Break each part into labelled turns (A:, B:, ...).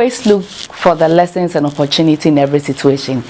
A: always look for the lessons and opportunity in every situation.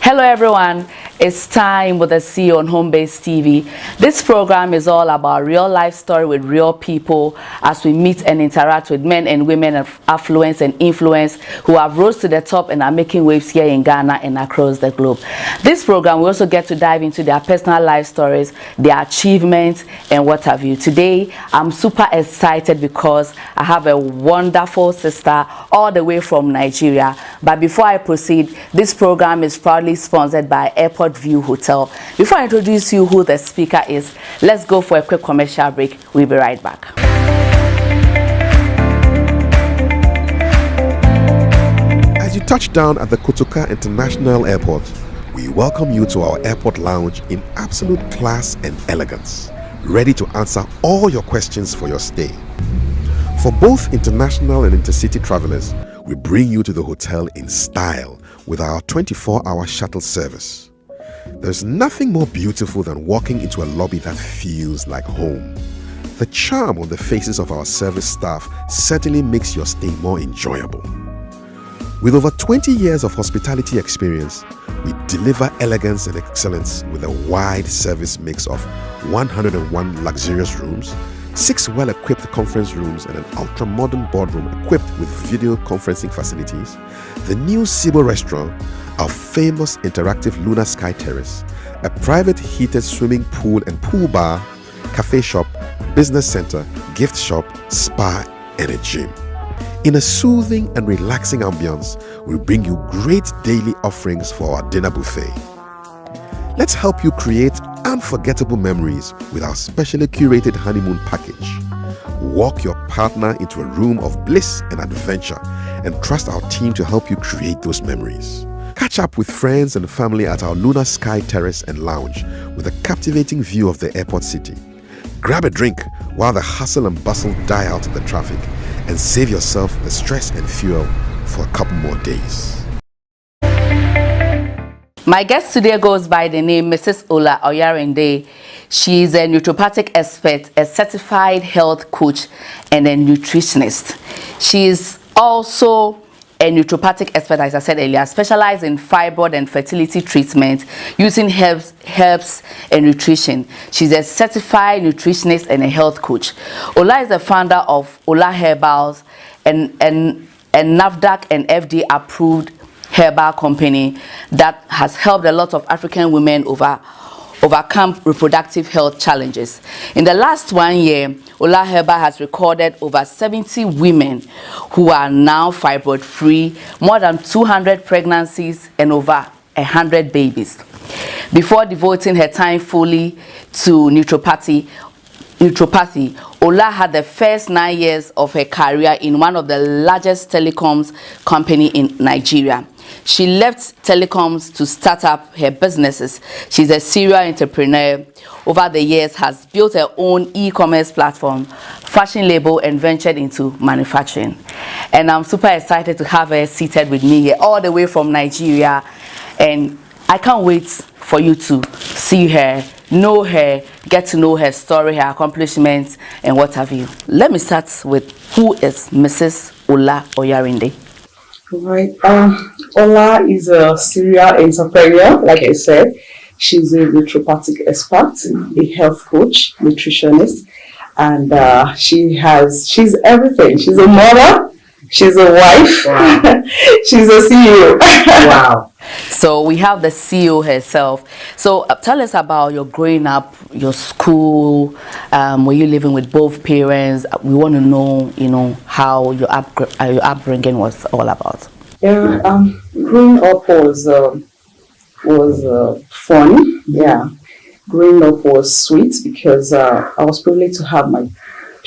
A: Hello everyone, it's time with the CEO on Homebase TV. This program is all about real life story with real people as we meet and interact with men and women of affluence and influence who have rose to the top and are making waves here in Ghana and across the globe. This program we also get to dive into their personal life stories, their achievements and what have you. Today I'm super excited because I have a wonderful sister all the way from Nigeria. But before I proceed, this program is proudly sponsored by Airport View Hotel. Before I introduce you who the speaker is, let's go for a quick commercial break. We'll be right back.
B: As you touch down at the Kotoka International Airport, we welcome you to our airport lounge in absolute class and elegance, ready to answer all your questions for your stay. For both international and intercity travelers, we bring you to the hotel in style with our 24-hour shuttle service. There's nothing more beautiful than walking into a lobby that feels like home. The charm on the faces of our service staff certainly makes your stay more enjoyable. With over 20 years of hospitality experience, we deliver elegance and excellence with a wide service mix of 101 luxurious rooms, 6 well-equipped conference rooms and an ultra-modern boardroom equipped with video conferencing facilities, the new Sibo restaurant, our famous interactive Lunar Sky Terrace, a private heated swimming pool and pool bar, cafe shop, business center, gift shop, spa and a gym. In a soothing and relaxing ambience, we bring you great daily offerings for our dinner buffet. Let's help you create unforgettable memories with our specially curated honeymoon package. Walk your partner into a room of bliss and adventure and trust our team to help you create those memories. Catch up with friends and family at our Lunar Sky Terrace and Lounge with a captivating view of the airport city. Grab a drink while the hustle and bustle die out of the traffic and save yourself the stress and fuel for a couple more days.
A: My guest today goes by the name Mrs. Ola Oyarinde. She is a naturopathic expert, a certified health coach, and a nutritionist. She is also a naturopathic expert, as I said earlier, specialized in fibroid and fertility treatment using herbs and nutrition. She's a certified nutritionist and a health coach. Ola is the founder of Ola Herbals and NAFDAC and FDA approved herbal company that has helped a lot of African women overcome reproductive health challenges. In the last 1 year, Ola Herbal has recorded over 70 women who are now fibroid free, more than 200 pregnancies and over 100 babies. Before devoting her time fully to naturopathy, Ola had the first 9 years of her career in one of the largest telecoms company in Nigeria. She left telecoms to start up her businesses. She's a serial entrepreneur. Over the years, has built her own e-commerce platform, fashion label, and ventured into manufacturing. And I'm super excited to have her seated with me here, all the way from Nigeria. And I can't wait for you to see her, know her, get to know her story, her accomplishments, and what have you. Let me start with who is Mrs. Ola Oyarinde.
C: Right. Ola is a serial entrepreneur, like I said. She's a naturopathic expert, a health coach, nutritionist, and she's everything. She's a mother, she's a wife, wow. She's a CEO.
A: Wow. So we have the CEO herself. So tell us about your growing up, your school, were you living with both parents? We want to know, how your upbringing was all about.
C: Yeah, growing up was fun. Yeah, growing up was sweet because I was privileged to have my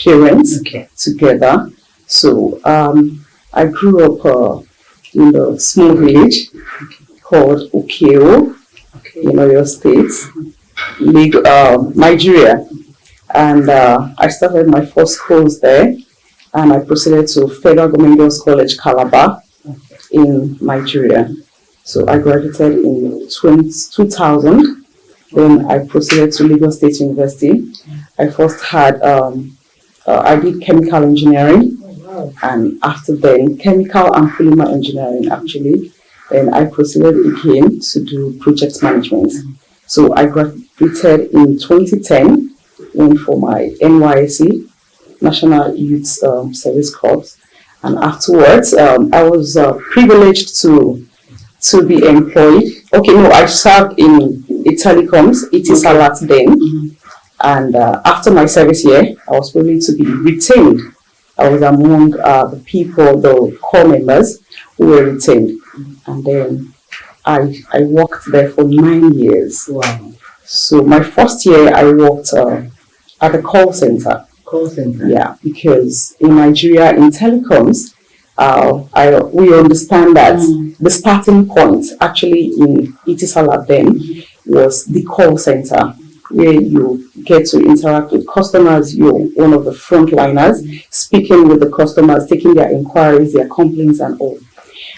C: parents together. So I grew up in a small village called Okeo, in Oyo State, Nigeria. And I started my first course there, and I proceeded to Federal Government Girls College, Calabar, in Nigeria. So I graduated in 2000. Then I proceeded to Lagos State University. I first had, I did chemical engineering. Wow. And after then, chemical and polymer engineering actually. Then I proceeded again to do project management. So I graduated in 2010, went for my NYSC, National Youth Service Corps. And afterwards, I was privileged to be employed. Okay, no, I served in telecoms, Etisalat then. And after my service year, I was privileged to be retained. I was among the people, the core members who were retained. And then I worked there for 9 years.
D: Wow.
C: So my first year, I worked at a call center.
D: Call center.
C: Yeah, because in Nigeria, in telecoms, we understand that the starting point actually in Etisalat then was the call center, where you get to interact with customers. You're one of the frontliners, speaking with the customers, taking their inquiries, their complaints, and all.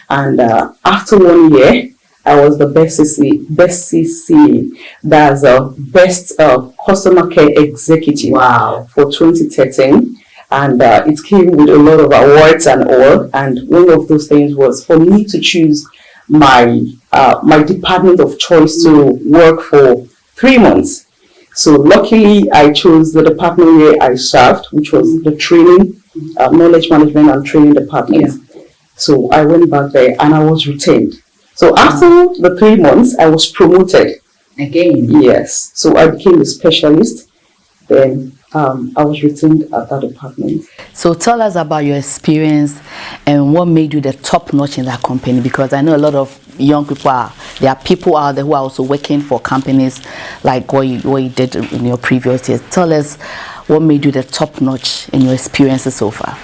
C: And after 1 year, I was the best CC, that's best customer care executive.
D: Wow.
C: For 2013. And it came with a lot of awards and all. And one of those things was for me to choose my department of choice to work for 3 months. So luckily, I chose the department where I served, which was the training, knowledge management and training department.
D: Yeah.
C: So I went back there and I was retained. So after the 3 months, I was promoted.
D: Again?
C: Yes. So I became a specialist. Then I was retained at that department.
A: So tell us about your experience and what made you the top notch in that company, because I know a lot of young people there are people out there who are also working for companies like what you did in your previous years. Tell us what made you the top notch in your experiences so far.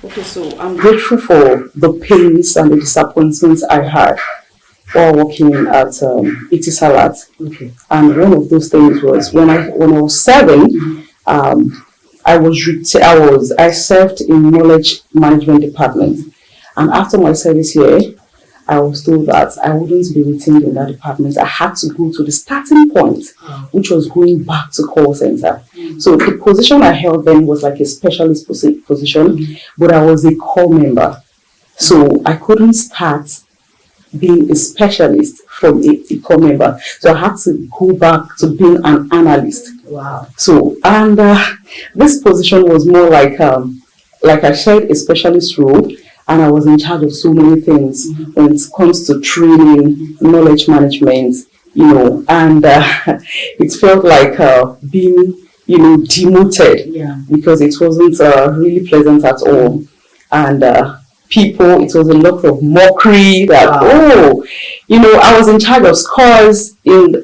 C: Okay, so I'm grateful for the pains and the disappointments I had while working at Etisalat.
D: Okay.
C: And one of those things was when I was serving, I served in knowledge management department. And after my service year, I was told that I wouldn't be retained in that department. I had to go to the starting point, which was going back to call center. So the position I held then was like a specialist position, but I was a core member. So I couldn't start being a specialist from a core member. So I had to go back to being an analyst.
D: Wow.
C: So, and this position was more like I said, a specialist role. And I was in charge of so many things when it comes to training, knowledge management, and it felt like being, demoted, because it wasn't really pleasant at all. And people, it was a lot of mockery that, I was in charge of scores in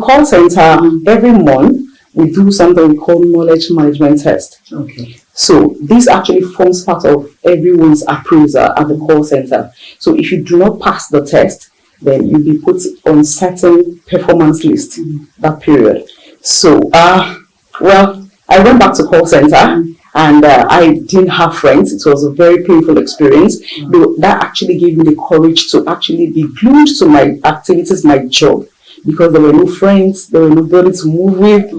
C: call center. Every month we do something we call knowledge management test.
D: Okay.
C: So this actually forms part of everyone's appraiser at the call center. So if you do not pass the test, then you'll be put on certain performance list that period. So, I went back to call center and I didn't have friends. It was a very painful experience. Though that actually gave me the courage to actually be glued to my activities, my job, because there were no friends, there were nobody to move with,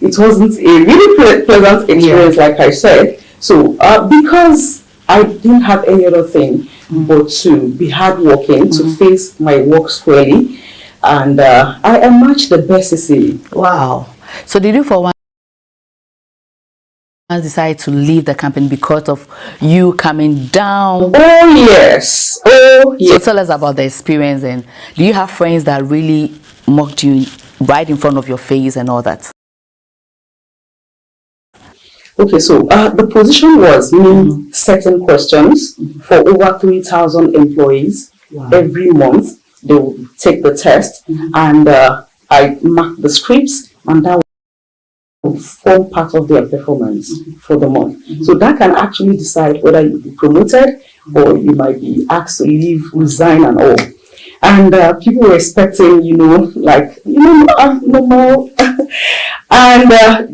C: It wasn't a really pleasant experience, like I said. So, because I didn't have any other thing but to be hardworking, to face my work squarely, and I emerged the best CC.
A: Wow. So did you for once decide to leave the company because of you coming down?
C: Oh yes.
A: So tell us about the experience, and do you have friends that really mocked you right in front of your face and all that?
C: Okay, so the position was me setting questions for over 3,000 employees.
D: Wow.
C: Every month. They will take the test, and I mark the scripts, and that will form part of their performance for the month. So that can actually decide whether you'll be promoted or you might be asked to leave, resign, and all. And people were expecting, normal. And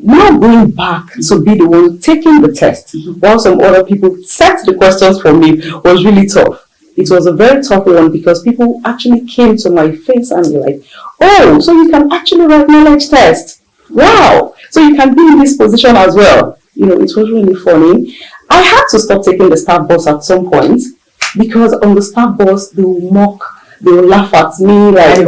C: now going back to be the one taking the test, while some other people set the questions for me, was really tough. It was a very tough one because people actually came to my face and were like, oh, so you can actually write knowledge test. Wow. So you can be in this position as well. it was really funny. I had to stop taking the staff bus at some point because on the staff bus they will mock, they will laugh at me like,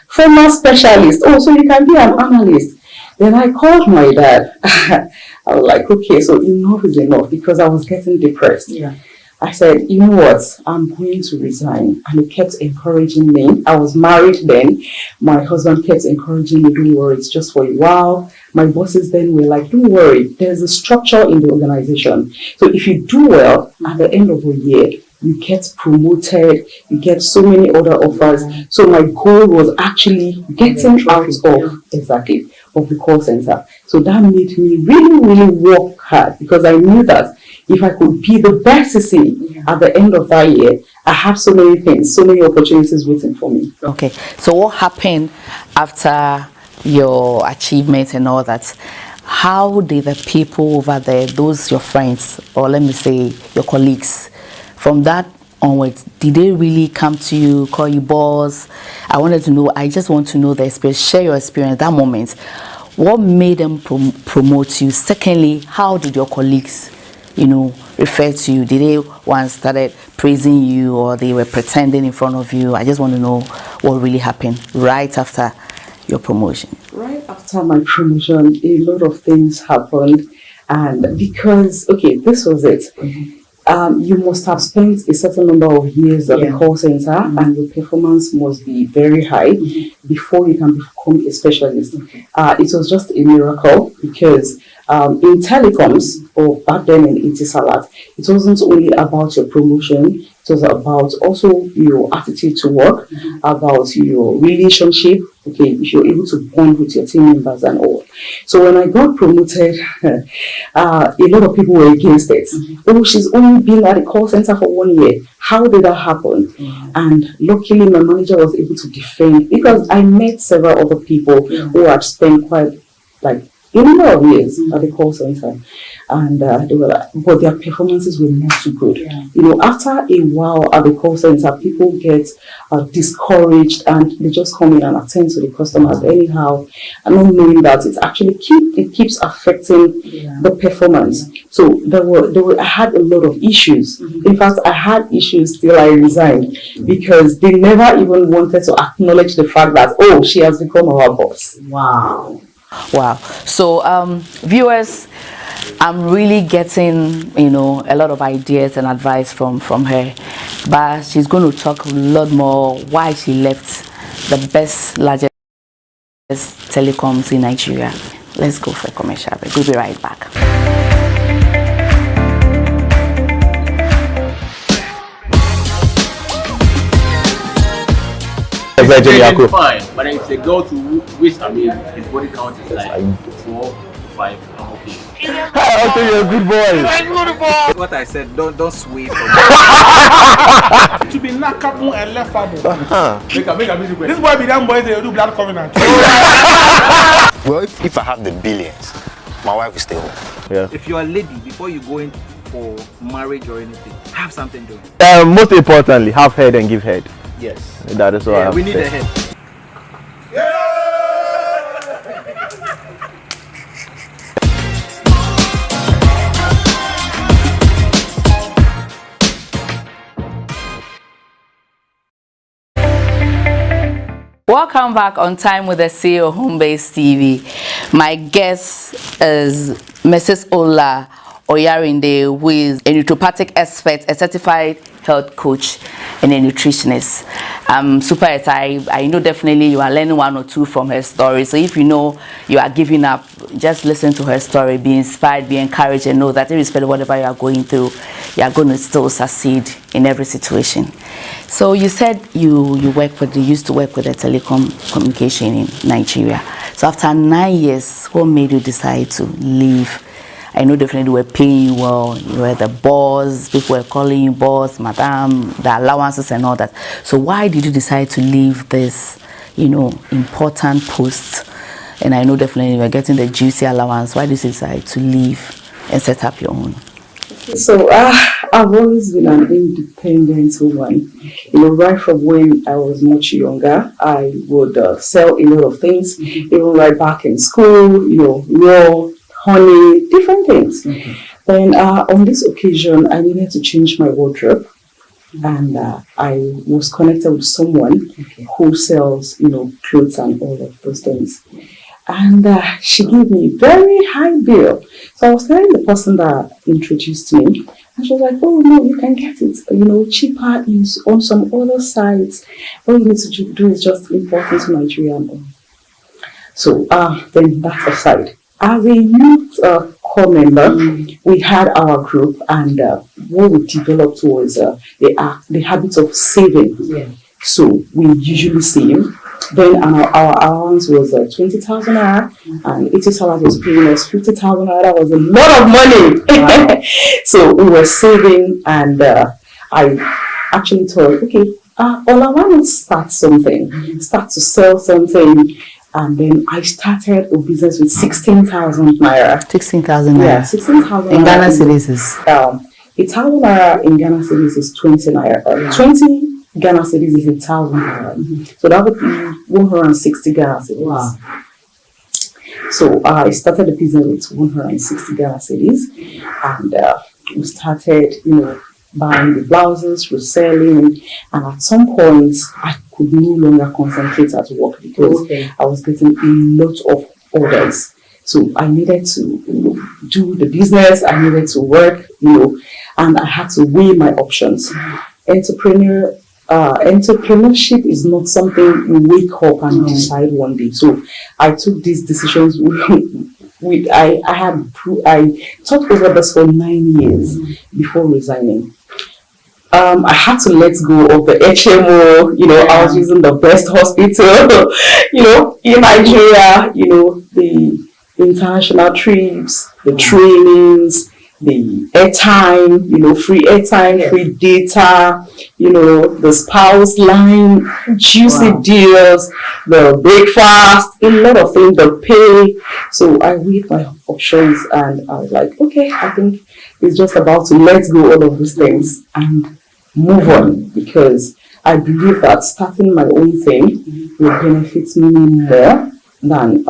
C: former specialist. Oh, so you can be an analyst. Then I called my dad. I was like, okay, so enough is enough because I was getting depressed.
A: Yeah.
C: I said, you know what, I'm going to resign. And he kept encouraging me. I was married then. My husband kept encouraging me, don't worry, it's just for a while. My bosses then were like, don't worry, there's a structure in the organization. So if you do well, at the end of the year, you get promoted, you get so many other offers. So my goal was actually getting out of the call center. So that made me really, really work hard because I knew that if I could be the best CC at the end of that year, I have so many things, so many opportunities waiting for me.
A: Okay, so what happened after your achievements and all that? How did the people over there, those your friends, or let me say your colleagues, from that onwards, did they really come to you, call you boss? I just want to know the experience, share your experience, that moment. What made them promote you? Secondly, how did your colleagues refer to you? Did they once started praising you or they were pretending in front of you? I just want to know what really happened right after your promotion.
C: Right after my promotion, a lot of things happened. And because, this was it. You must have spent a certain number of years at the call center and your performance must be very high before you can become a specialist. It was just a miracle because in telecoms, or back then in Etisalat, it wasn't only about your promotion, it was about also your attitude to work, about your relationship, if you're able to bond with your team members and all. So when I got promoted, a lot of people were against it. Oh, she's only been at the call center for 1 year. How did that happen? And luckily my manager was able to defend because I met several other people who had spent quite a number of years at the call center, and they were but their performances were not too good. After a while at the call center, people get discouraged and they just come in and attend to the customers anyhow, and not knowing that it keeps affecting the performance. So I had a lot of issues. In fact, I had issues till I resigned because they never even wanted to acknowledge the fact that she has become our boss.
A: Wow. So viewers, I'm really getting a lot of ideas and advice from her, but she's going to talk a lot more why she left the best, largest telecoms in Nigeria. Let's go for a commercial break. We'll be right back.
D: Fine, but if they go to which his body count is like 4, 5, I'm okay.
E: I think you're a good boy.
D: What I said, don't sway from
E: To be knockable and left make a music. This boy be damn boys, they do blood covenant.
F: Well, if I have the billions, my wife will stay home.
D: Yeah. If you're a lady, before you go in for marriage or anything, have something doing.
E: Most importantly, have head and give head.
D: Yes.
E: That is what
D: we need a head.
A: Welcome back on Time with the CEO Homebase TV. My guest is Mrs. Ola Oyarinde, who is a naturopathic expert, a certified health coach, and a nutritionist. I'm super excited. I know definitely you are learning one or two from her story. So if you are giving up, just listen to her story, be inspired, be encouraged, and know that irrespective of whatever you are going through, you are going to still succeed in every situation. So you said you used to work with a telecom communication in Nigeria. So after 9 years, what made you decide to leave? I know definitely they were paying you well, you were the boss, people were calling you boss, madam, the allowances and all that. So why did you decide to leave this, important post? And I know definitely you were getting the juicy allowance. Why did you decide to leave and set up your own?
C: So I've always been an independent woman. Right from when I was much younger, I would sell a lot of things, even right back in school, raw honey, different things. Then on this occasion, I needed to change my wardrobe. And I was connected with someone who sells, clothes and all of those things. And she gave me a very high bill. So I was telling the person that introduced me, and she was like, oh no, you can get it, cheaper on some other sites. All you need to do is just import it to Nigeria. So then that aside, as a youth core member, we had our group, and what we developed was the habit of saving. So we usually save. Then our allowance was 20,000 naira, and 80,000 was paying us 50,000 naira. That was a lot of money. Wow. So we were saving, and I actually thought, okay, Ola, why not start something? Start to sell something. And then I started a business with 16,000 naira.
A: 16,000 naira?
C: Yeah, 16,000
A: in Ghana cedis is?
C: 1,000 naira in Ghana cedis is 20 naira. 20 Ghana cedis is 1,000 naira. So that would be 160 Ghana cedis. Wow. So I started the business with 160 Ghana cedis, and we started, buying the blouses, reselling, and at some point I could no longer concentrate at work because I was getting a lot of orders. So I needed to do the business, I needed to work, and I had to weigh my options. Entrepreneurship is not something you wake up and decide one day. So I took these decisions I thought over this for 9 years before resigning. I had to let go of the HMO, I was using the best hospital, in Nigeria, the international trips, the trainings, the airtime, free airtime, free data, the spouse line, juicy deals, the breakfast, a lot of things, the pay. So I weighed my options, and I was like, okay, I think it's just about to let go all of these things and move on, because I believe that starting my own thing will benefit me more than,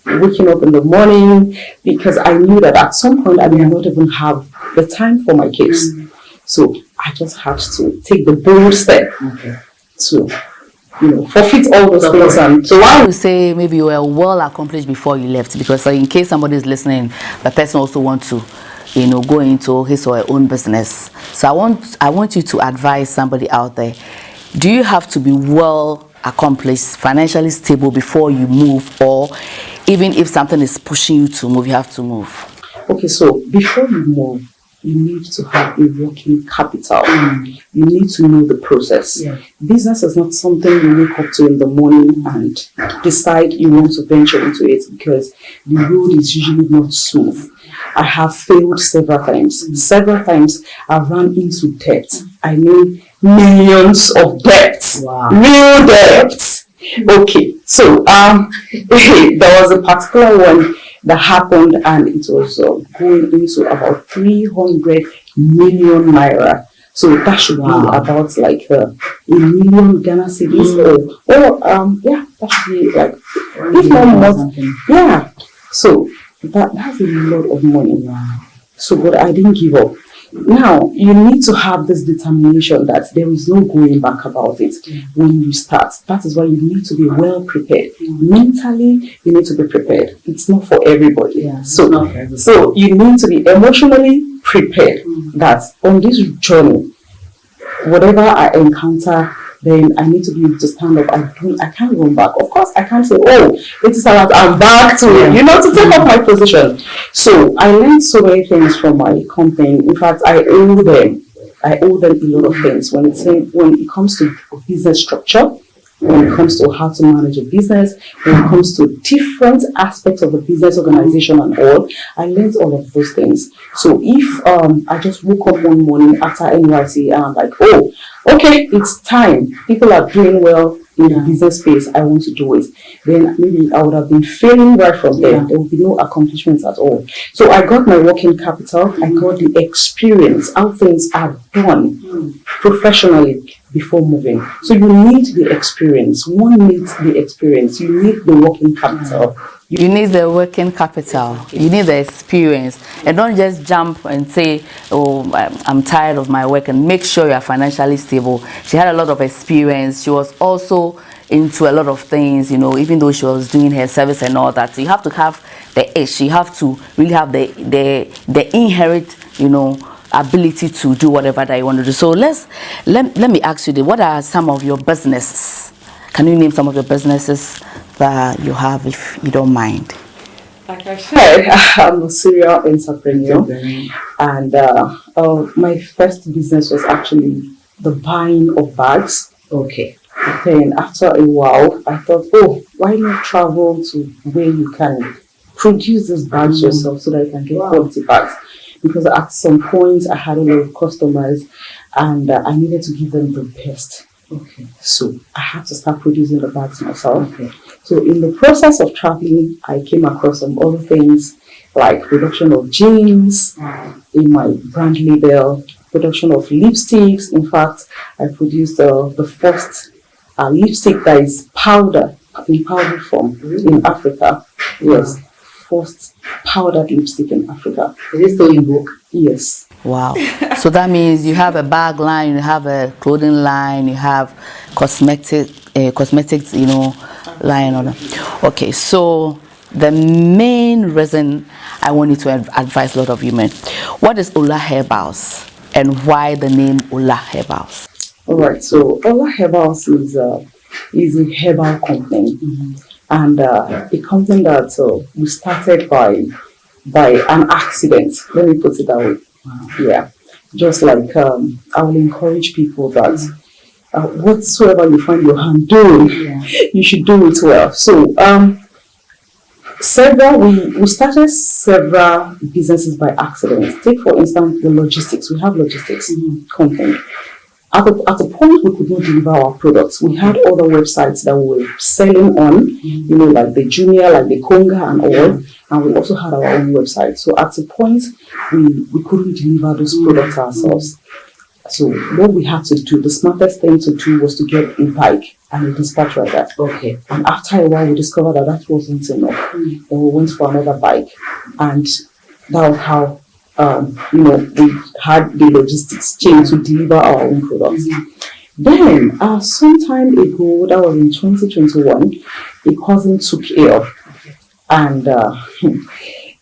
C: waking up in the morning, because I knew that at some point I may not even have the time for my kids. So I just had to take the bold step to, forfeit all those things. And
A: so why would you say maybe you were well accomplished before you left? Because in case somebody is listening, the person also wants to, go into his or her own business. So I want you to advise somebody out there. Do you have to be well accomplished, financially stable before you move, or even if something is pushing you to move, you have to move? Okay,
C: so before you move, you need to have a working capital. You need to know the process. Business is not something you wake up to in the morning and decide you want to venture into it, because the road is usually not smooth. I have failed several times. Several times I've run into debt. I mean, millions of debts. Wow. Real debts. Okay, so there was a particular one that happened, and it was going into about 300 million naira. So that should be about like a million Ghana cedis, that should be like, if not more. Yeah, so that's a lot of money. So, but I didn't give up. Now, you need to have this determination that there is no going back about it when you start. That is why you need to be well prepared. Mentally, you need to be prepared. It's not for everybody. So you need to be emotionally prepared that on this journey, whatever I encounter, then I need to be able to stand up. I can't run back. Of course, I can't say, it is allowed, I'm back to it, to take up my position. So I learned so many things from my company. In fact, I owe them a lot of things when it comes to business structure, when it comes to how to manage a business, when it comes to different aspects of the business organization and all. I learned all of those things. So if I just woke up one morning after NYC and I'm like, okay, it's time. People are doing well in the business space. I want to do it. Then maybe I would have been failing right from there. There would be no accomplishments at all. So I got my working capital. I got the experience, how things are done professionally before moving. So you need the experience. One needs the experience. You need the working capital.
A: You need the working capital. You need the experience. And don't just jump and say, oh, I'm tired of my work, and make sure you're financially stable. She had a lot of experience. She was also into a lot of things, you know, even though she was doing her service and all that. So you have to have the edge. You have to really have the inherent, you know, ability to do whatever that you want to do. So let me ask you, what are some of your businesses? Can you name some of your businesses that you have, if you don't mind?
C: Like I said, I'm a serial entrepreneur, and my first business was actually the buying of bags.
G: Okay.
C: Then after a while, I thought, oh, why not travel to where you can produce these bags yourself so that you can get quality bags? Because at some point I had a lot of customers, and I needed to give them the best.
G: Okay.
C: So I had to start producing the bags myself.
G: Okay.
C: So in the process of traveling, I came across some other things like production of jeans in my brand label, production of lipsticks. In fact, I produced the first lipstick that is powder, in powder form in Africa. Yes, first powdered lipstick in Africa.
G: Is it still in book?
C: Yes.
A: Wow. So that means you have a bag line, you have a clothing line, you have cosmetics, you know, line on. Okay, so the main reason I want you to advise a lot of women, what is Ola Herbals and why the name Ola Herbals?
C: All right, so Ola Herbals is a herbal company, and a company that we started by an accident. Let me put it that way. Yeah, just like I will encourage people that whatsoever you find your hand doing, you should do it well. So we started several businesses by accident. Take for instance the logistics. We have logistics company. At the point we could not deliver our products, we had other websites that we were selling on, you know, like the Jumia, like the Konga and all, and we also had our own website. So at the point we couldn't deliver those products ourselves. So what we had to do, the smartest thing to do was to get a bike and a dispatch rider.
G: Okay.
C: And after a while we discovered that wasn't enough. Then we went for another bike, and that was how you know, we had the logistics chain to deliver our own products. Then, sometime ago, that was in 2021, a cousin took ill, and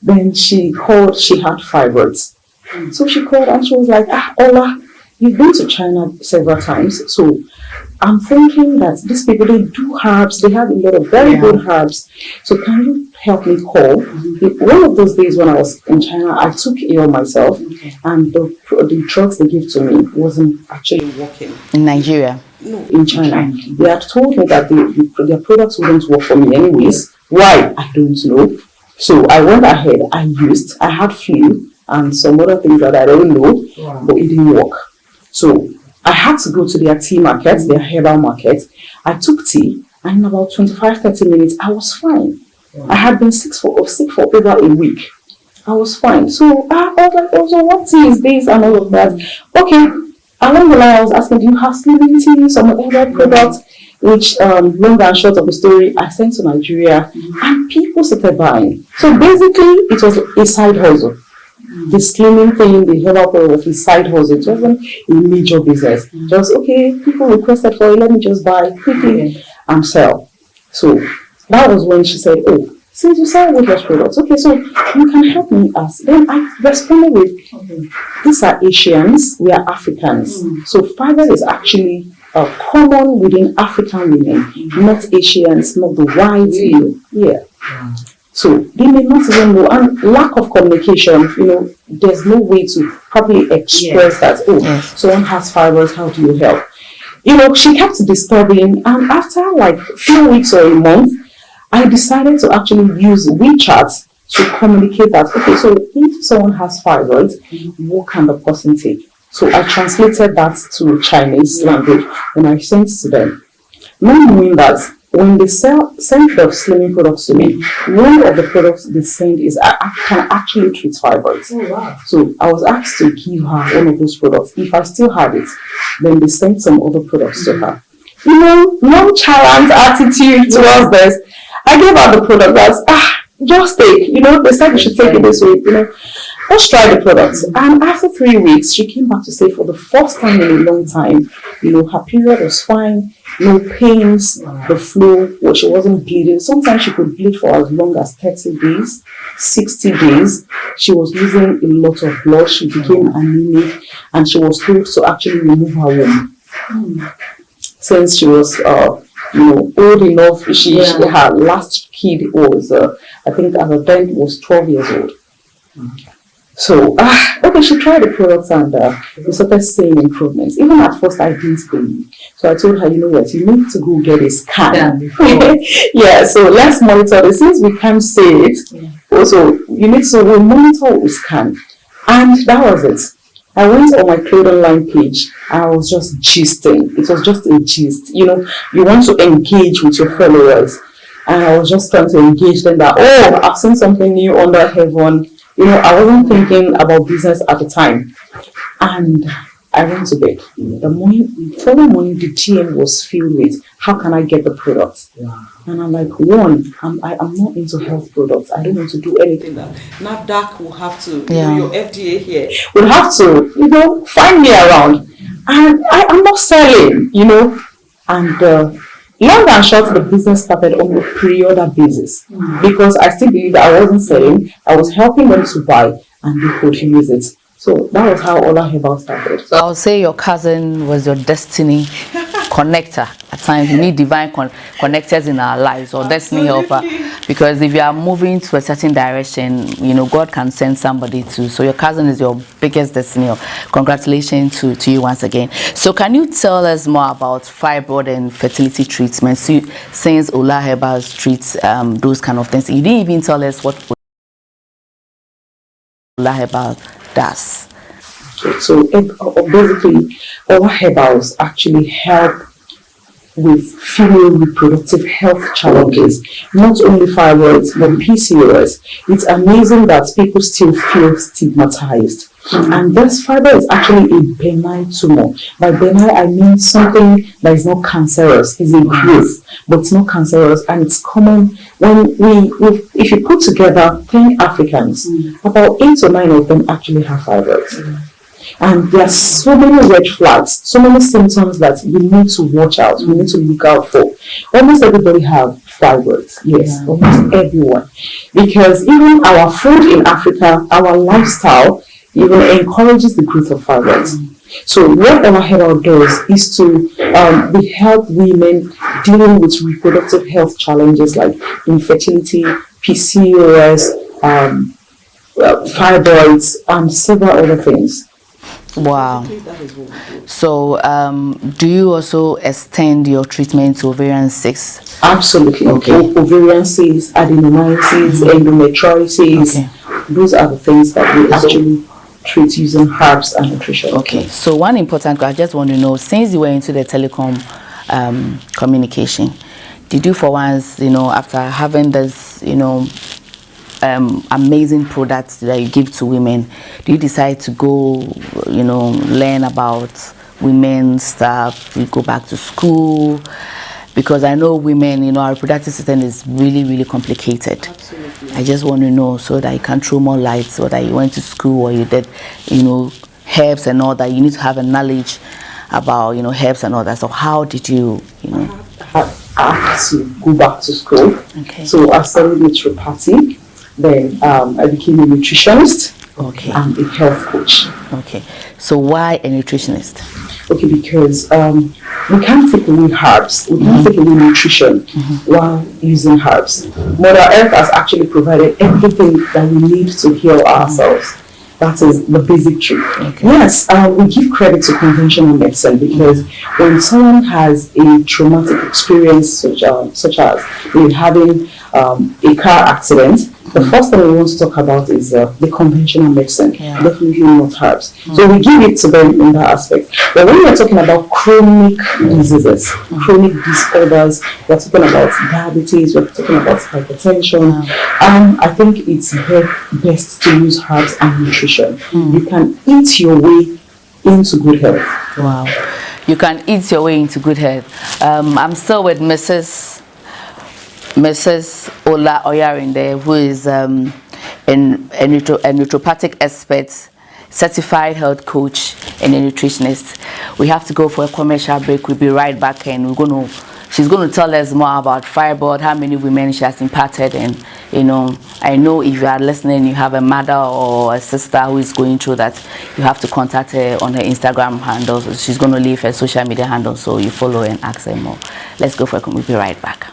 C: then she called. She had fibroids, so she called and she was like, Ola, you've been to China several times, so I'm thinking that these people, they do herbs, they have a lot of very good herbs. So can you help me call? One of those days when I was in China, I took ill myself, and the drugs they gave to me wasn't actually working.
A: In Nigeria?
C: No, in China. They had told me that their products wouldn't work for me anyways. Why? I don't know. So I went ahead, I had flu and some other things that I don't know, but it didn't work. So I had to go to their tea market, their herbal market. I took tea, and in about 25-30 minutes, I was fine. I had been sick for over a week. I was fine. So I was like, so what tea is this and all of that? Okay. Along the line, I was asking, do you have sleeping tea, some other products? Which, long and short of the story, I sent to Nigeria, and people started buying. So basically, it was a side hustle. The slimming thing, the herbal product was a side hustle. It wasn't a major business. Just, okay, people requested for it, let me just buy quickly and sell. So that was when she said, oh, since you sell weight loss products, okay, so you can help me ask. Then I responded with, these are Asians, we are Africans. So fibroid is actually common within African women, not Asians, not the whites. Yeah. So they may not even know, and lack of communication, you know, there's no way to probably express that, someone has fibroids, how do you help? You know, she kept disturbing, and after like a few weeks or a month, I decided to actually use WeChat to communicate that, okay, so if someone has fibroids, what can the person take? So I translated that to Chinese language and I sent to them. Not knowing that when they send the slimming products to me, one of the products they send is can actually treat fibroids.
G: Oh, wow.
C: So I was asked to give her one of those products. If I still had it, then they sent some other products to her. You know, nonchalant attitude towards this. I gave her the product that's, just take, they said you should take it this week, let's try the products. And after 3 weeks, she came back to say for the first time in a long time, her period was fine, no pains, the flow, she wasn't bleeding. Sometimes she could bleed for as long as 30 days, 60 days. She was losing a lot of blood, she became anemic, and she was told to actually remove her womb. Since she was old enough, her last kid was, I think at the time was 12 years old. So, she tried the products and we started seeing improvements. Even at first, I didn't believe. So I told her, you need to go get a scan. Yeah, so let's monitor this. Since we can't say it, also, we monitor the scan. And that was it. I went on my clothing line page and I was just gisting. It was just a gist. You want to engage with your followers. And I was just trying to engage them that, I've seen something new under heaven. I wasn't thinking about business at the time. And I went to bed. The following morning, the DM was filled with, how can I get the products? And I'm like, I'm not into health products. I don't want to do anything that NAFDAC will have to, your FDA here, will have to, find me around. And I'm not selling, And long and short, the business started on a pre-order basis because I still believe that I wasn't selling. I was helping them to buy and they could use it. So that was how Ola Herbal started.
A: So I would say your cousin was your destiny connector. At times, we need divine connectors in our lives or destiny helper. Because if you are moving to a certain direction, God can send somebody to. So your cousin is your biggest destiny. Congratulations to you once again. So can you tell us more about fibroid and fertility treatments? Since Ola Herbal treats those kind of things, you didn't even tell us what Ola Herbal does.
C: So basically, Ola Herbals actually help with female reproductive health challenges, not only fibroids but PCOS. It's amazing that people still feel stigmatized. And this fibroid is actually a benign tumor. By benign, I mean something that is not cancerous. It's a growth, but it's not cancerous, and it's common when if you put together 10 Africans, about 8 or 9 of them actually have fibroids. And there are so many red flags, so many symptoms that we need to watch out, we need to look out for. Almost everybody have fibroids, yes, almost everyone. Because even our food in Africa, our lifestyle, even encourages the growth of fibroids. So what Ola Herbal does is to help women dealing with reproductive health challenges like infertility, PCOS, fibroids, and several other things.
A: Wow. So do you also extend your treatment to ovarian cysts?
C: Absolutely.
A: Okay.
C: Ovarian cysts, adenomyosis, endometriosis. Those are the things that we actually treat using herbs and nutrition.
A: Okay. So one important, I just want to know, since you were into the telecom communication, did you for once, after having this, amazing products that you give to women, do you decide to go, learn about women's stuff? You go back to school? Because I know women, our reproductive system is really, really complicated. Absolutely. I just want to know so that you can throw more light, so that you went to school or you did, herbs and all that. You need to have a knowledge about, herbs and all that. So how did you,
C: I had to go back to school.
A: Okay.
C: So I studied naturopathy. Then I became a nutritionist and a health coach.
A: Okay. So why a nutritionist?
C: Okay, because we can't take away herbs. We can't take away nutrition while using herbs. Mother Earth has actually provided everything that we need to heal ourselves. That is the basic truth. Okay. Yes, we give credit to conventional medicine because when someone has a traumatic experience such as having a car accident, the first thing we want to talk about is the conventional medicine, definitely not herbs. So we give it to them in that aspect. But when we're talking about chronic diseases, chronic disorders, we're talking about diabetes, we're talking about hypertension, I think it's best to use herbs and nutrition. You can eat your way into good health.
A: Wow. You can eat your way into good health. I'm still with Mrs. Mrs. Ola Oyarinde, who is a naturopathic expert, certified health coach, and a nutritionist. We have to go for a commercial break. We'll be right back, and she's going to tell us more about fibroid, how many women she has impacted, and I know if you are listening, you have a mother or a sister who is going through that, you have to contact her on her Instagram handle. She's going to leave her social media handle, so you follow and ask her more. Let's go for a we'll be right back.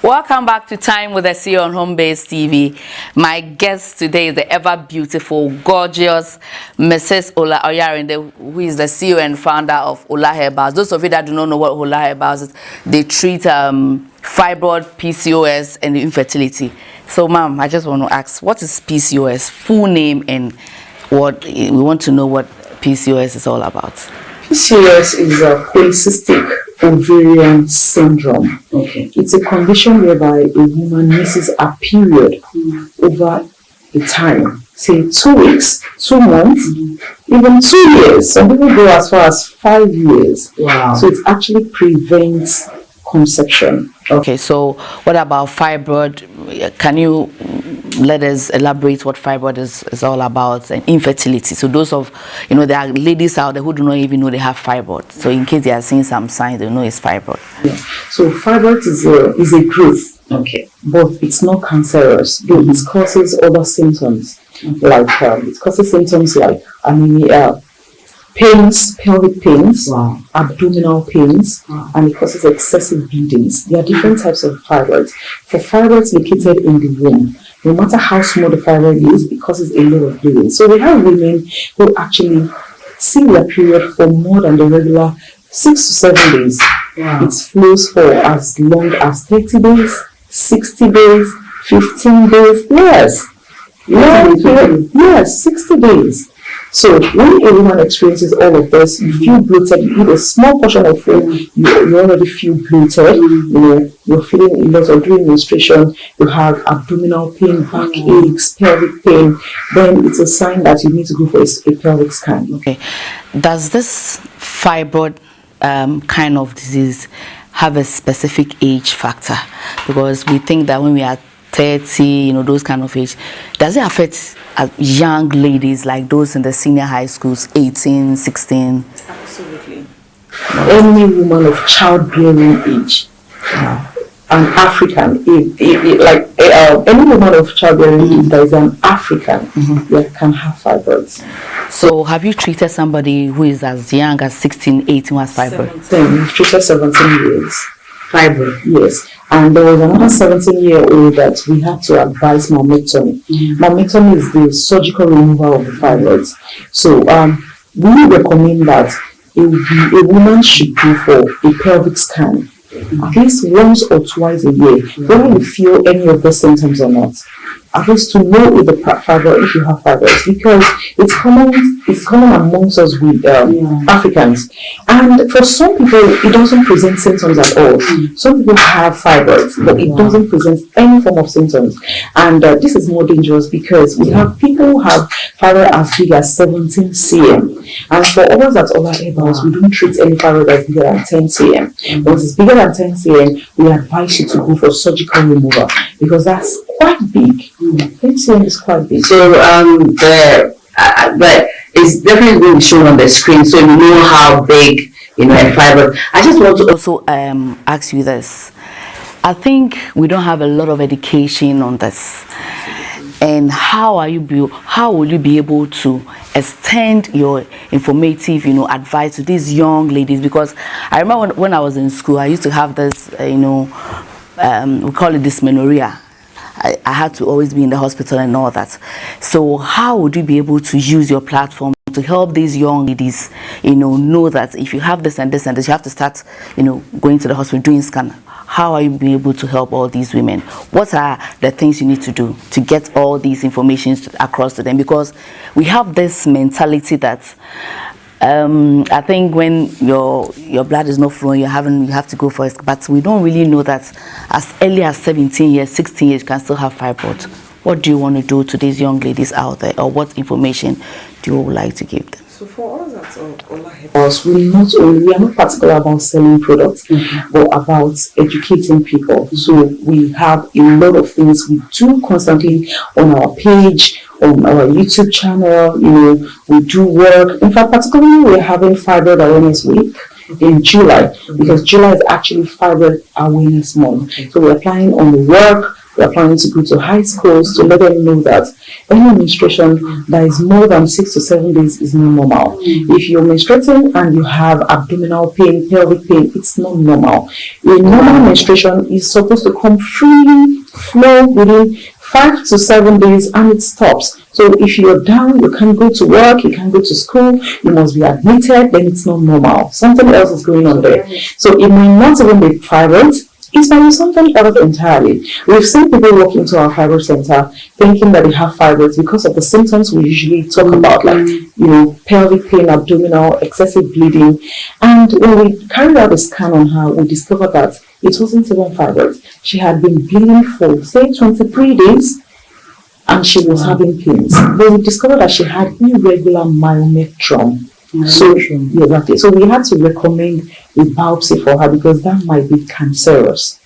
A: Welcome back to Time with the CEO on Homebase TV. My guest today is the ever beautiful, gorgeous Mrs. Ola Oyarinde, who is the CEO and founder of Ola Herbals. Those of you that do not know what Ola Herbals is, they treat fibroid, PCOS, and infertility. So, ma'am, I just want to ask, what is PCOS? Full name, and what we want to know what PCOS is all about.
C: PCOS is a polycystic ovarian syndrome. Okay. It's a condition whereby a woman misses a period over a time, say 2 weeks, 2 months, even 2 years. Some people go as far as 5 years. Wow. So it actually prevents conception.
A: Okay, so what about fibroid? Can you let us elaborate what fibroid is all about, and infertility? So those of, there are ladies out there who do not even know they have fibroid. So in case they are seeing some signs, they know it's fibroid.
C: Yeah. So fibroid is a growth. Okay. But it's not cancerous. It causes other symptoms. Like it causes symptoms like anemia, pains, pelvic pains, abdominal pains, and it causes excessive bleedings. There are different types of fibroids. For fibroids located in the womb, no matter how small the fibroid is, it causes a lot of bleeding. So we have women who actually see their period for more than the regular 6 to 7 days. Wow. It flows for as long as 30 days, 60 days, 15 days. Yes. Yes, 60 days. So when a woman experiences all of this, you feel bloated, you eat a small portion of food, you already feel bloated, you're feeling a lot of during menstruation, you have abdominal pain, back aches, pelvic pain, then it's a sign that you need to go for a pelvic scan.
A: Okay. Does this fibroid kind of disease have a specific age factor? Because we think that when we are 30, those kind of age, does it affect young ladies like those in the senior high schools, 18, 16?
C: Absolutely. Any woman of childbearing age, an African, any woman of childbearing age that is an African, can have fibroids.
A: So have you treated somebody who is as young as 16, 18 who has fibroids?
C: We've treated 17 years. Fibroid, yes. And there was another 17-year-old that we had to advise mammectomy. Mammectomy is the surgical removal of the fibroids. So we recommend that a woman should go for a pelvic scan at least once or twice a year, whether you feel any of the symptoms or not. At least to know if if you have fibroids, because it's common amongst us with Africans. And for some people, it doesn't present symptoms at all. Some people have fibroids, but it doesn't present any form of symptoms. And this is more dangerous because we have people who have fibroid as big as 17 cm. And for others at Ola Herbals, we don't treat any fibroid that's bigger than 10 cm. Once it's bigger than 10 cm, we advise you to go for surgical removal because that's quite big. 10 cm is quite big.
G: So but it's definitely going to be shown on the screen, so you know how big a fibroid. I just want to
A: also ask you this. I think we don't have a lot of education on this. And how will you be able to extend your informative, advice to these young ladies? Because I remember when I was in school, I used to have this, we call it dysmenorrhea. I had to always be in the hospital and all that. So how would you be able to use your platform to help these young ladies, know that if you have this and this and this, you have to start, going to the hospital, doing scan. How are you being able to help all these women? What are the things you need to do to get all these information across to them? Because we have this mentality that I think when your blood is not flowing, you have to go for it. But we don't really know that as early as 17 years, 16 years, you can still have fibroids. What do you want to do to these young ladies out there, or what information do you like to give them?
C: So for us at Ola Herbals, we are not particular about selling products, but about educating people. So we have a lot of things we do constantly on our page, on our YouTube channel. We do work. In fact, particularly we're having Fibroid Awareness Week in July, because July is actually Fibroid Awareness Month. So we're applying on the work. We are planning to go to high schools to let them know that any menstruation that is more than 6 to 7 days is not normal. If you're menstruating and you have abdominal pain, pelvic pain, it's not normal. A normal menstruation is supposed to come freely, flow within 5 to 7 days, and it stops. So if you're down, you can't go to work, you can't go to school, you must be admitted, then it's not normal. Something else is going on there. So it might not even be fibroids. It's might be something else entirely. We've seen people walk into our fibroid center thinking that they have fibroids because of the symptoms we usually talk about, like, pelvic pain, abdominal, excessive bleeding. And when we carried out a scan on her, we discovered that it wasn't even fibroids. She had been bleeding for, say, 23 days, and she was having pains. But we discovered that she had irregular myometrum. So, exactly. So we had to recommend a biopsy for her because that might be cancerous.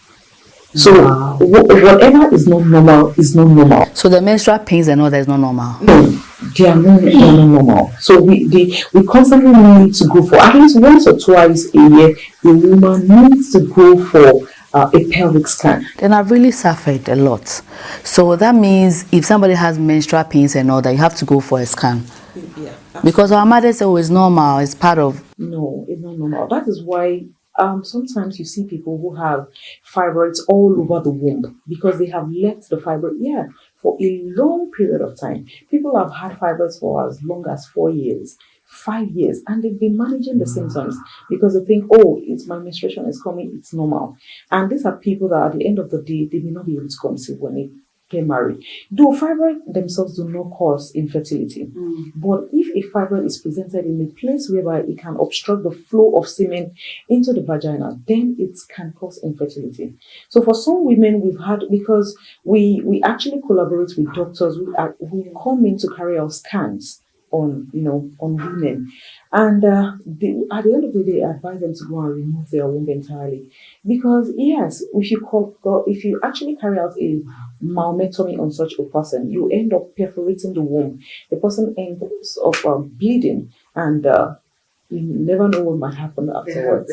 C: So whatever is not normal is not normal.
A: So the menstrual pains and all that is not normal?
C: No, they are not normal. So we constantly need to go for, at least once or twice a year, the woman needs to go for a pelvic scan.
A: Then I've really suffered a lot. So that means if somebody has menstrual pains and all that, you have to go for a scan.
C: Yeah.
A: Because our mothers say, oh, it's normal, it's part of...
C: No, it's not normal. That is why sometimes you see people who have fibroids all over the womb because they have left the fibroid, for a long period of time. People have had fibroids for as long as 4 years, 5 years, and they've been managing the symptoms because they think, oh, it's my menstruation is coming, it's normal. And these are people that at the end of the day, they may not be able to conceive when they get married. Though fibroids themselves do not cause infertility, but if a fibroid is presented in a place whereby it can obstruct the flow of semen into the vagina, then it can cause infertility. So for some women, we've had, because we actually collaborate with doctors who come in to carry out scans on women, and at the end of the day, I advise them to go and remove their womb entirely, because yes, if you actually carry out a myomectomy on such a person, you end up perforating the womb. The person ends up bleeding, and you never know what might happen afterwards.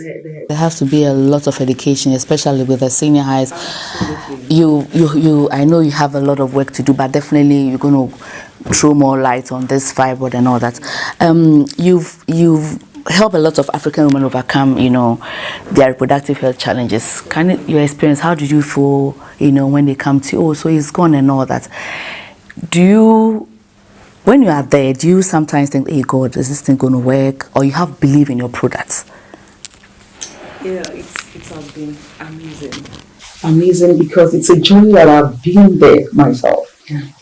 A: There has to be a lot of education, especially with the senior highs. You I know you have a lot of work to do, but definitely you're going to throw more light on this fibroid and all that. You've helped a lot of African women overcome, their reproductive health challenges. Your experience, how did you feel, when they come to you, oh, so it's gone and all that? When you are there, do you sometimes think, hey God, is this thing going to work? Or you have belief in your products?
C: Yeah, it has been amazing. Amazing because it's a journey that I've been there myself.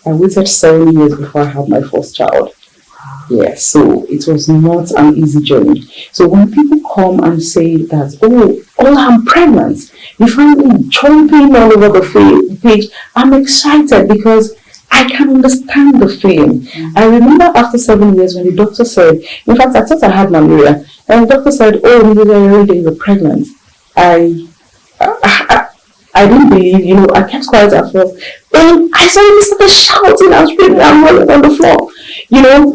C: I waited 7 years before I had my first child. Yeah, so it was not an easy journey. So when people come and say that, oh, I'm pregnant, you find me jumping all over the page, I'm excited because I can understand the feeling. I remember after 7 years when the doctor said, in fact, I thought I had malaria, and the doctor said, oh, you're pregnant. I didn't believe, I kept quiet at first. Then I suddenly started shouting and screaming and rolling on the floor.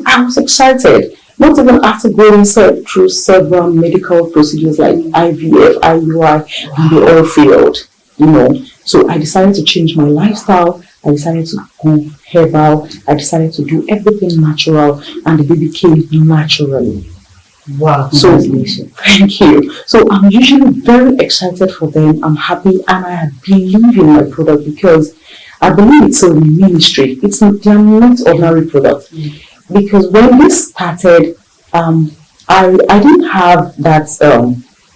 C: I was excited. Not even after going through several medical procedures like IVF, IUI, and they all failed, So I decided to change my lifestyle. I decided to go herbal. I decided to do everything natural, and the baby came naturally.
G: Wow,
C: so
G: congratulations.
C: Thank you. So I'm usually very excited for them. I'm happy, and I believe in my product because I believe it's a ministry. They are not ordinary products. Because when this started, I didn't have that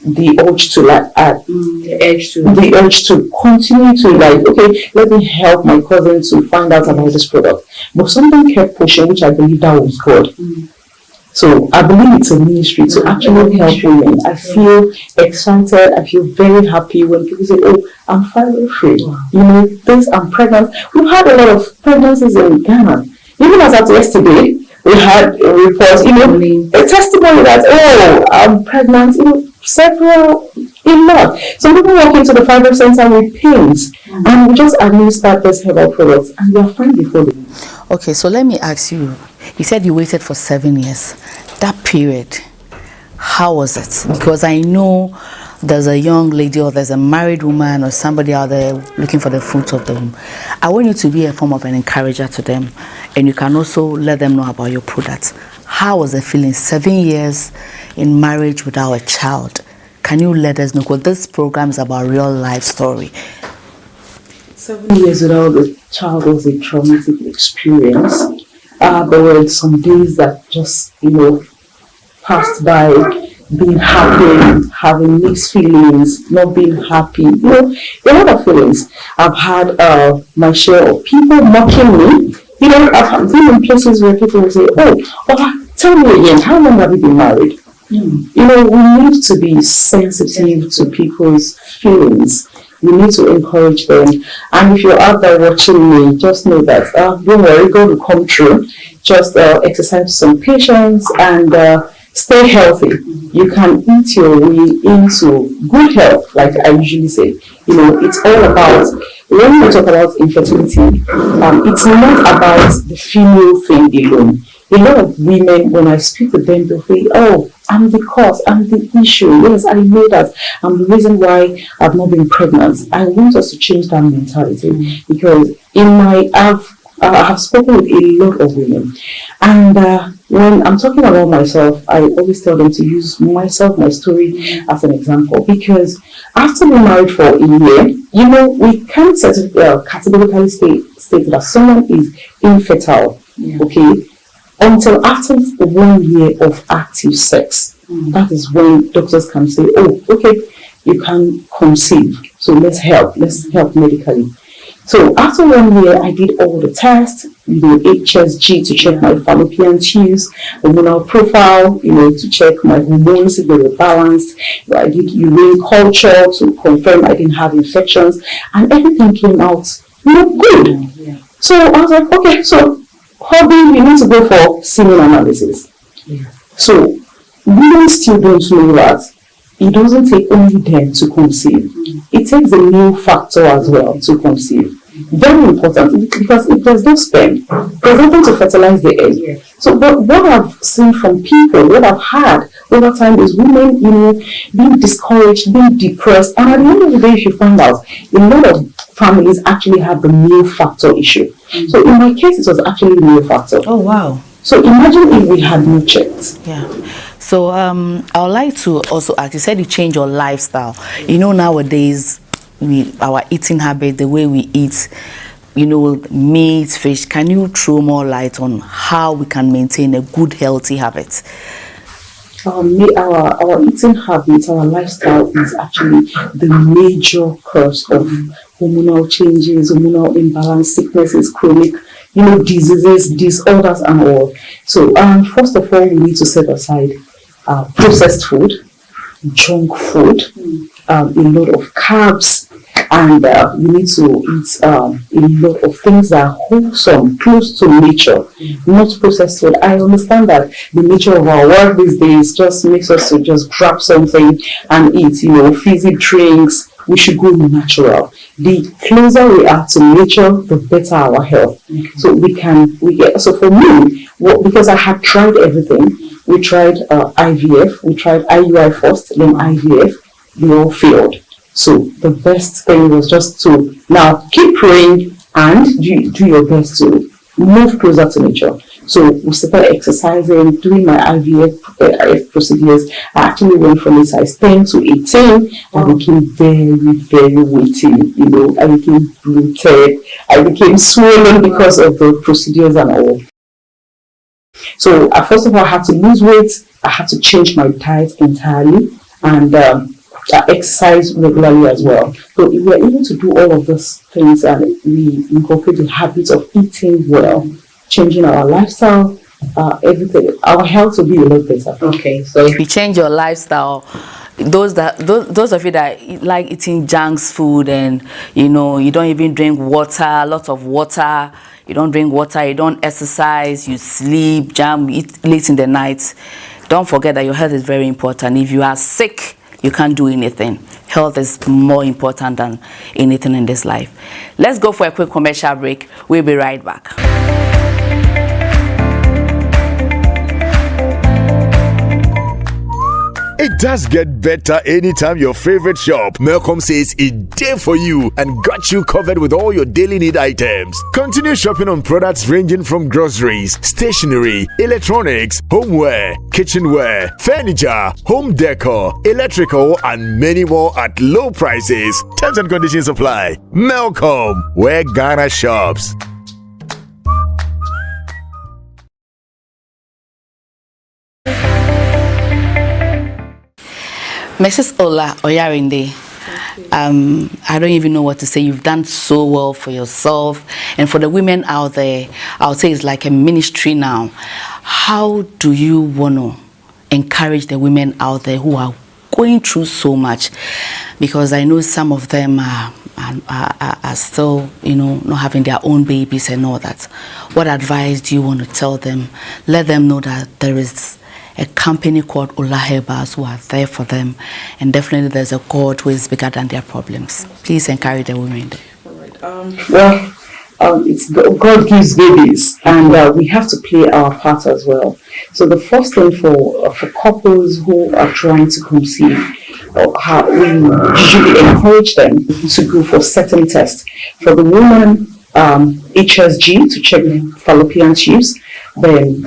C: the urge to the urge to continue to like, okay, let me help my cousin to find out about this product. But something kept pushing, which I believe that was God. So I believe it's a ministry to actually help women. I feel excited. I feel very happy when people say, "Oh, I'm finally free." You know, I'm pregnant. We've had a lot of pregnancies in Ghana. Even as of yesterday, we had a report, a testimony that, "Oh, I'm pregnant." A lot. Some people walk into the fiber center with pains, and we just administer this herbal products, and we are fine before them.
A: Okay, so let me ask you. You said you waited for 7 years. That period, how was it? Because I know there's a young lady or there's a married woman or somebody out there looking for the fruit of the womb. I want you to be a form of an encourager to them, and you can also let them know about your products. How was the feeling? 7 years in marriage without a child. Can you let us know? Because this program is about real life story.
C: 7 years without a child was a traumatic experience. There were some days that just, passed by, being happy, having mixed feelings, not being happy. A lot of feelings. I've had my share of people mocking me. I've been in places where people will say, "Oh, tell me again, how long have you been married?" We need to be sensitive to people's feelings. We need to encourage them. And if you're out there watching me, just know that, don't worry, God will come through. Just exercise some patience and stay healthy. You can eat your way into good health, like I usually say. It's all about, when we talk about infertility, it's not about the female thing alone. A lot of women, when I speak with them, they'll say, "Oh, I'm the cause, I'm the issue. Yes, I know that I'm the reason why I've not been pregnant." I want us to change that mentality because I have spoken with a lot of women, and when I'm talking about myself, I always tell them to use myself, my story as an example, because after being married for a year, we can't categorically state that someone is infertile, okay? Until after 1 year of active sex. That is when doctors can say, "Oh, okay, you can conceive. So let's help medically." So after 1 year, I did all the tests, HSG to check my fallopian tubes, hormonal profile, to check my hormones if they were balanced. I did urine culture to confirm I didn't have infections, and everything came out, good. So I was like, okay, so hobby, we need to go for semen analysis. So women still don't know that it doesn't take only them to conceive. It takes a new factor as well to conceive. Very important, because if there's no sperm, there's nothing to fertilize the egg. So but what I've seen from people, what I've had over time is women, being discouraged, being depressed, and at the end of the day, if you find out, a lot of families actually have the male factor issue. So in my case, it was actually the male factor.
A: Oh, wow.
C: So imagine if we had no checked.
A: Yeah. So I would like to also ask, you said you changed your lifestyle. Nowadays, our eating habit, the way we eat, meat, fish. Can you throw more light on how we can maintain a good, healthy habit?
C: Our eating habits, our lifestyle is actually the major cause of hormonal changes, hormonal imbalance, sicknesses, chronic, diseases, disorders, and all. So, first of all, we need to set aside processed food, junk food, a lot of carbs, and we need to eat a lot of things that are wholesome, close to nature, not processed food. I understand that the nature of our world these days just makes us to just grab something and eat, fizzy drinks. We should go natural. The closer we are to nature, the better our health. So so for me, because I had tried everything, we tried IVF, we tried IUI first, then IVF, they all failed. So the best thing was just to now keep praying and do your best to move closer to nature. So we started exercising, doing my IVF procedures. I actually went from a size 10 to 18. I became very, very weighty. You know, I became bloated. I became swollen because of the procedures and all. So first of all, I had to lose weight. I had to change my diet entirely, and I exercise regularly as well. So we were able to do all of those things, and we incorporate the habits of eating well, changing our lifestyle, everything. Our health will be a lot better.
A: Okay, so if you change your lifestyle, those of you that like eating junk food, and you know you don't even drink water, lots of water, you don't drink water, you don't exercise, you sleep, eat late in the night, don't forget that your health is very important. If you are sick, you can't do anything. Health is more important than anything in this life. Let's go for a quick commercial break. We'll be right back.
H: It does get better anytime your favorite shop, Melcom, says it's there for you and got you covered with all your daily need items. Continue shopping on products ranging from groceries, stationery, electronics, homeware, kitchenware, furniture, home decor, electrical, and many more at low prices. Terms and conditions apply. Melcom, where Ghana shops.
A: Mrs. Ola Oyarinde, I don't even know what to say. You've done so well for yourself and for the women out there. I would say it's like a ministry now. How do you want to encourage the women out there who are going through so much? Because I know some of them are still, you know, not having their own babies and all that. What advice do you want to tell them? Let them know that there is a company called Ola Herbals who are there for them, and definitely there's a God who is bigger than their problems. Please encourage the women.
C: It's God gives babies, and we have to play our part as well. So the first thing for couples who are trying to conceive, how we usually encourage them to go for certain tests. For the woman, HSG to check fallopian tubes, then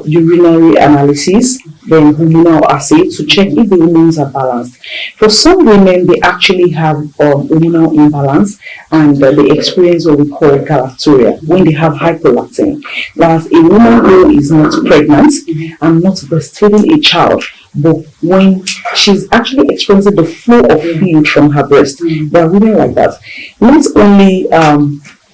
C: urinary analysis, then hormonal assay to check if the hormones are balanced. For some women, they actually have hormonal imbalance, and they experience what we call galacturia when they have hyperlactin. That's a woman who is not pregnant and not breastfeeding a child, but when she's actually experiencing the flow of fluid from her breast. There are women like that. Not only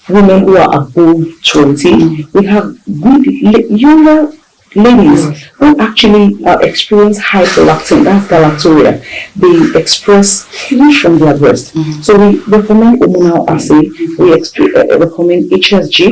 C: women who are above 20, we have younger ladies who actually experience hyperlactin, that's galacturia. They express fluid from their breast. So we recommend hormonal assay, we recommend HSG,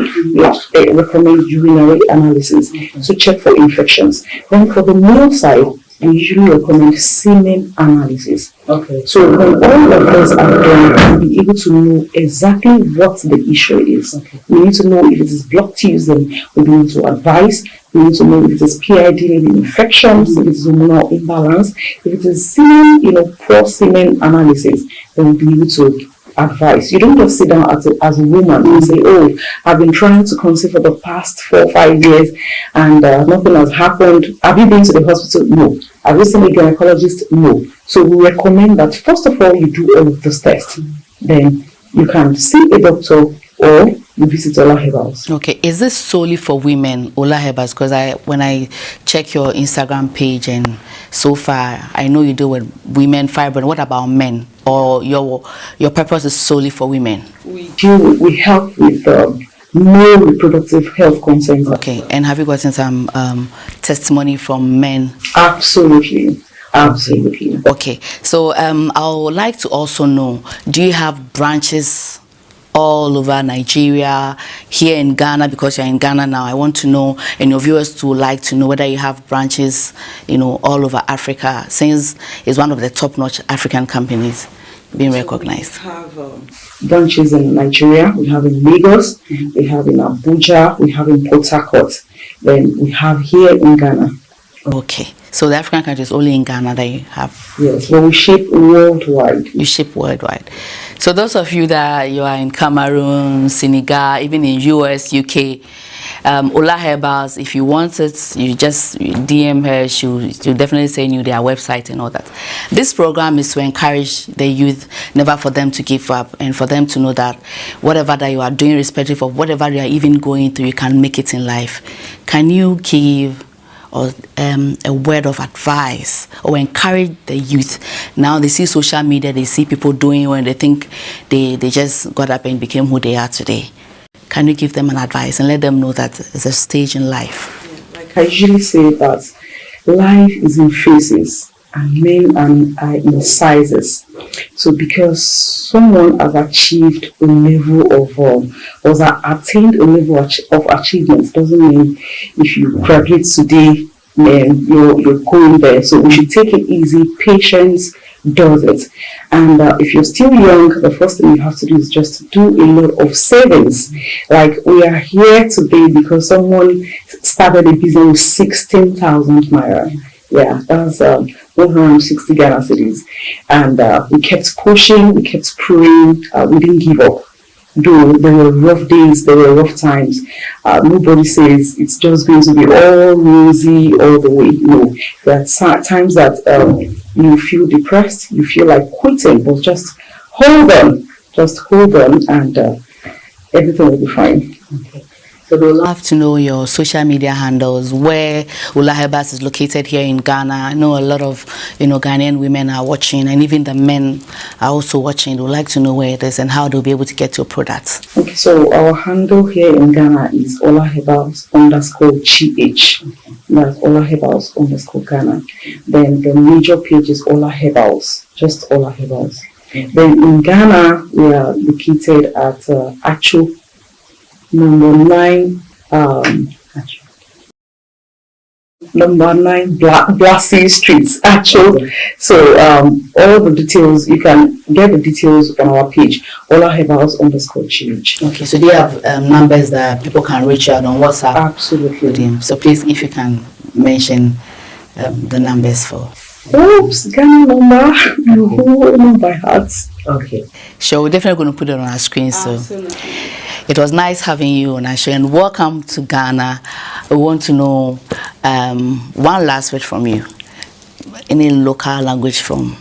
C: we recommend urinary analysis to check for infections. Then for the male side, we usually recommend semen analysis. Okay. So when all of those are done, we'll be able to know exactly what the issue is. Okay. We need to know if it is blocked tubes, then we'll be able to advise. We need to know if it is PID, maybe infections, if it is hormonal imbalance, if it is semen, poor semen analysis, then we'll be able to advice. You don't just sit down as a woman and say, oh, I've been trying to conceive for the past 4 or 5 years and nothing has happened. Have you been to the hospital? No. Have you seen a gynecologist? No. So we recommend that first of all you do all of those tests. Then you can see a doctor or you visit Ola Herbals.
A: Okay, is this solely for women, Ola Herbals? Because when I check your Instagram page, and so far I know you do with women fibroid. What about men? Or your purpose is solely for women?
C: We help with male reproductive health concerns.
A: Okay, and have you gotten some testimony from men?
C: Absolutely. Absolutely.
A: Okay, so I would like to also know, do you have branches all over Nigeria, here in Ghana? Because you're in Ghana now, I want to know, and your viewers too like to know, whether you have branches, all over Africa, since it's one of the top-notch African companies being recognized.
C: We have branches in Nigeria, we have in Lagos, we have in Abuja, we have in Port Harcourt, then we have here in Ghana.
A: Okay, so the African countries only in Ghana that you have?
C: Yes, but we ship worldwide.
A: You ship worldwide. So those of you that you are in Cameroon, Senegal, even in US, UK, Ola Herbals, if you want it, you just DM her. She'll definitely send you their website and all that. This program is to encourage the youth, never for them to give up, and for them to know that whatever that you are doing, irrespective of whatever you are even going through, you can make it in life. Can you give or a word of advice or encourage the youth? Now they see social media, they see people doing when they think they just got up and became who they are today. Can you give them an advice and let them know that it's a stage in life?
C: Like I usually say that life is in phases and men are in sizes. So because someone has achieved a level of or has attained a level of achievement doesn't mean if you graduate today then you're going there. So we should take it easy. Patience does it. And if you're still young, the first thing you have to do is just to do a lot of savings. Like we are here today because someone started a business with 16,000 naira. Yeah, that's 160 Ghana cedis. And we kept pushing, we kept praying, we didn't give up. Though there were rough days, there were rough times. Nobody says it's just going to be all rosy all the way. No, there are times that you feel depressed, you feel like quitting, but just hold on, and everything will be fine.
A: Okay. So we'd love to know your social media handles, where Ola Herbals is located here in Ghana. I know a lot of Ghanaian women are watching, and even the men are also watching. They would like to know where it is and how they'll be able to get your products.
C: Okay, so our handle here in Ghana is Ola Herbals _GH. That's Ola Herbals _Ghana. Then the major page is Ola Herbals, just Ola Herbals. Then in Ghana, we are located at Acho number 9 Blassie Street, actually. So all the details, you can get the details on our page, Ola Herbals _GH.
A: Okay, so do you have numbers that people can reach out on WhatsApp?
C: Absolutely.
A: So please, if you can mention the numbers for.
C: Oops, Ghana number, you know by heart.
A: Okay. Sure, we're definitely going to put it on our screen.
C: Absolutely.
A: So it was nice having you on our show, and welcome to Ghana. We want to know one last word from you, any local language from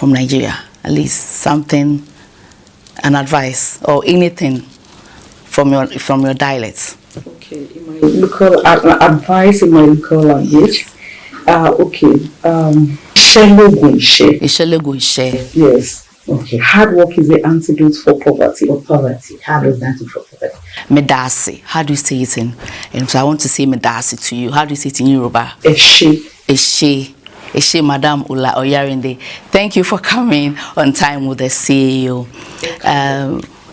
A: Nigeria, at least something, an advice or anything from your dialects.
C: Okay, in my local advice in my local language. Yes. Okay. Hard work is the antidote for poverty. Hard work is the antidote for poverty.
A: Medasi. How do you say it in? And so I want to say Medasi to you. How do you say it in Yoruba?
C: Eshe.
A: Madam Ola Oyarinde. Thank you for coming on time with the CEO.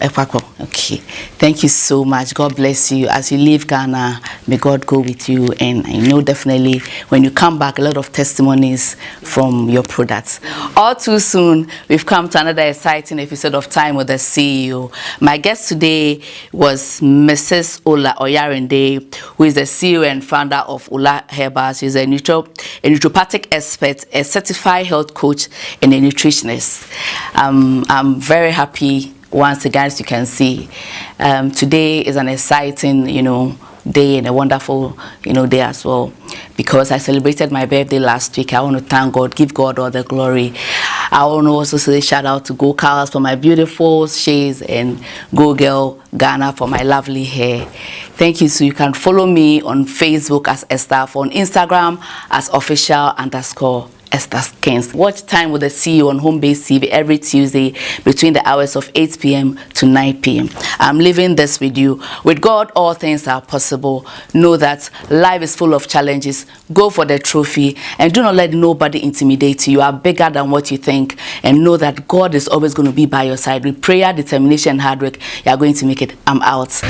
A: Okay, thank you so much. God bless you. As you leave Ghana, may God go with you. And I know definitely when you come back, a lot of testimonies from your products. All too soon, we've come to another exciting episode of Time with the CEO. My guest today was Mrs. Ola Oyarinde, who is the CEO and founder of Ola Herbals. She's a naturopathic expert, a certified health coach, and a nutritionist. I'm very happy. Once again, as you can see, today is an exciting, day and a wonderful, day as well, because I celebrated my birthday last week. I want to thank God, give God all the glory. I want to also say shout out to Go Cars for my beautiful shades and Go Girl Ghana for my lovely hair. Thank you. So you can follow me on Facebook as Esther, on Instagram as official_Esther Kings. Watch Time with the CEO on Home Base TV every Tuesday between the hours of 8 p.m. to 9 p.m. I'm leaving this with you. With God, all things are possible. Know that life is full of challenges. Go for the trophy and do not let nobody intimidate you. You are bigger than what you think, and know that God is always going to be by your side. With prayer, determination, and hard work, you are going to make it. I'm out.